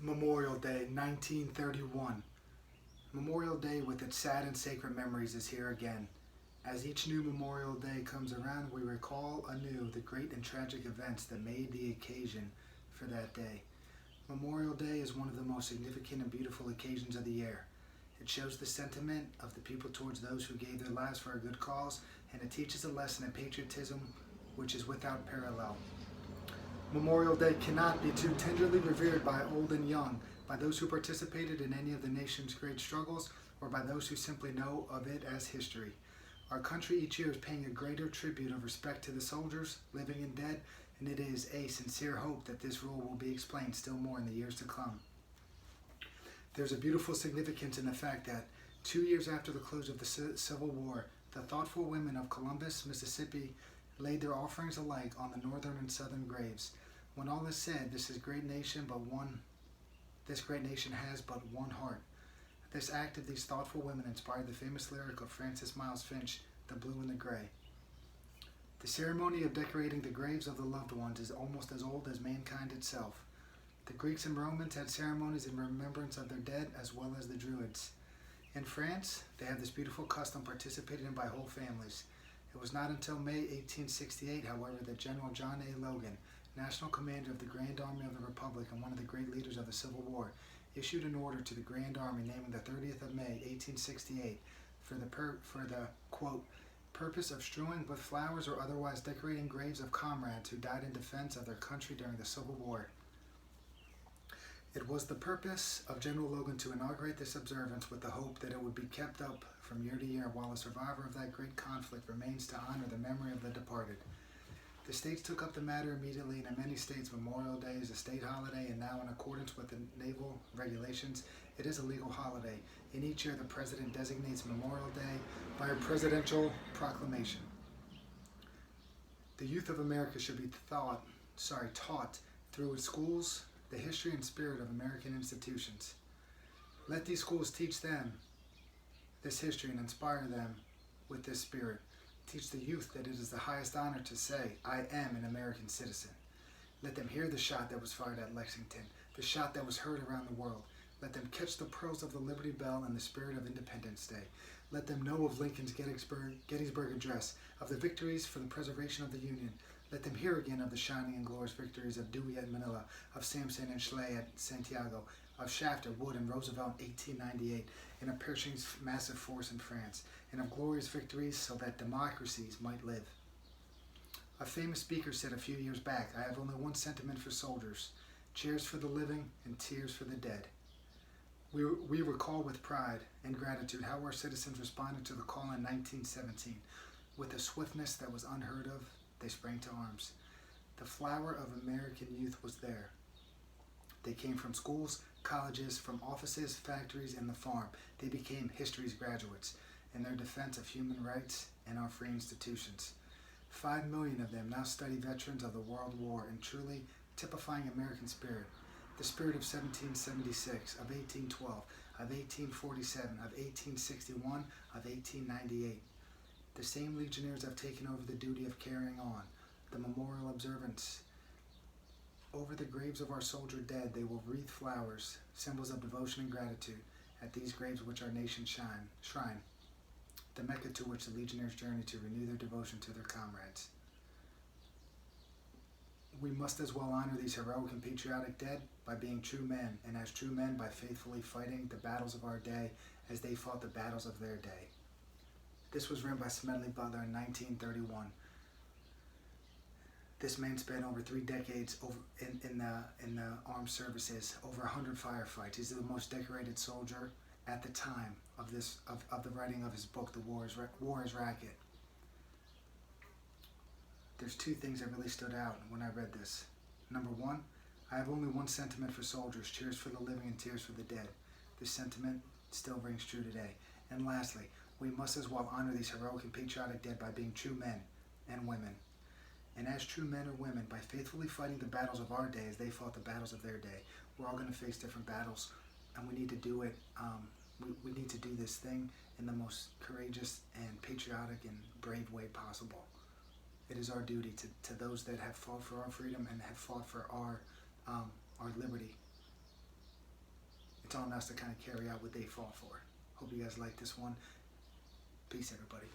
Memorial Day, 1931. Memorial Day with its sad and sacred memories is here again. As each new Memorial Day comes around, we recall anew the great and tragic events that made the occasion for that day. Memorial Day is one of the most significant and beautiful occasions of the year. It shows the sentiment of the people towards those who gave their lives for a good cause, and it teaches a lesson in patriotism which is without parallel. Memorial Day cannot be too tenderly revered by old and young, by those who participated in any of the nation's great struggles, or by those who simply know of it as history. Our country each year is paying a greater tribute of respect to the soldiers, living and dead, and it is a sincere hope that this rule will be explained still more in the years to come. There's a beautiful significance in the fact that 2 years after the close of the Civil War, the thoughtful women of Columbus, Mississippi, laid their offerings alike on the northern and southern graves. When all is said, this great nation has but one heart. This act of these thoughtful women inspired the famous lyric of Francis Miles Finch, "The Blue and the Gray." The ceremony of decorating the graves of the loved ones is almost as old as mankind itself. The Greeks and Romans had ceremonies in remembrance of their dead as well as the Druids. In France, they have this beautiful custom participated in by whole families. It was not until May 1868, however, that General John A. Logan, National Commander of the Grand Army of the Republic and one of the great leaders of the Civil War, issued an order to the Grand Army naming the 30th of May, 1868, for the quote, purpose of strewing with flowers or otherwise decorating graves of comrades who died in defense of their country during the Civil War. It was the purpose of General Logan to inaugurate this observance with the hope that it would be kept up from year to year while a survivor of that great conflict remains to honor the memory of the departed. The states took up the matter immediately, and in many states Memorial Day is a state holiday, and now in accordance with the naval regulations, it is a legal holiday. In each year the President designates Memorial Day by a presidential proclamation. The youth of America should be taught through its schools the history and spirit of American institutions. Let these schools teach them this history and inspire them with this spirit. Teach the youth that it is the highest honor to say, "I am an American citizen." Let them hear the shot that was fired at Lexington, the shot that was heard around the world. Let them catch the pearls of the Liberty Bell and the spirit of Independence Day. Let them know of Lincoln's Gettysburg Address, of the victories for the preservation of the Union. Let them hear again of the shining and glorious victories of Dewey at Manila, of Sampson and Schley at Santiago, of Shafter, Wood, and Roosevelt in 1898, and of Pershing's massive force in France, and of glorious victories so that democracies might live. A famous speaker said a few years back, "I have only one sentiment for soldiers, cheers for the living and tears for the dead." We recall with pride and gratitude how our citizens responded to the call in 1917. With a swiftness that was unheard of, they sprang to arms. The flower of American youth was there. They came from schools, colleges, from offices, factories, and the farm. They became history's graduates in their defense of human rights and our free institutions. 5 million of them now study veterans of the World War and truly typifying American spirit. The spirit of 1776, of 1812, of 1847, of 1861, of 1898. The same legionnaires have taken over the duty of carrying on the memorial observance. Over the graves of our soldier dead, they will wreath flowers, symbols of devotion and gratitude, at these graves which our nation shrine, the Mecca to which the legionnaires journey to renew their devotion to their comrades. We must as well honor these heroic and patriotic dead by being true men, and as true men by faithfully fighting the battles of our day as they fought the battles of their day. This was written by Smedley Butler in 1931. This man spent over 3 decades in the armed services, over 100 firefights. He's the most decorated soldier at the time of the writing of his book, The War is Racket. There's 2 things that really stood out when I read this. Number 1, I have only one sentiment for soldiers, cheers for the living and tears for the dead. This sentiment still rings true today. And lastly, we must as well honor these heroic and patriotic dead by being true men and women. And as true men or women, by faithfully fighting the battles of our day as they fought the battles of their day. We're all going to face different battles, and we need to do it. We need to do this thing in the most courageous and patriotic and brave way possible. It is our duty to those that have fought for our freedom and have fought for our liberty. it's on us to kind of carry out what they fought for. Hope you guys like this one. Peace, everybody.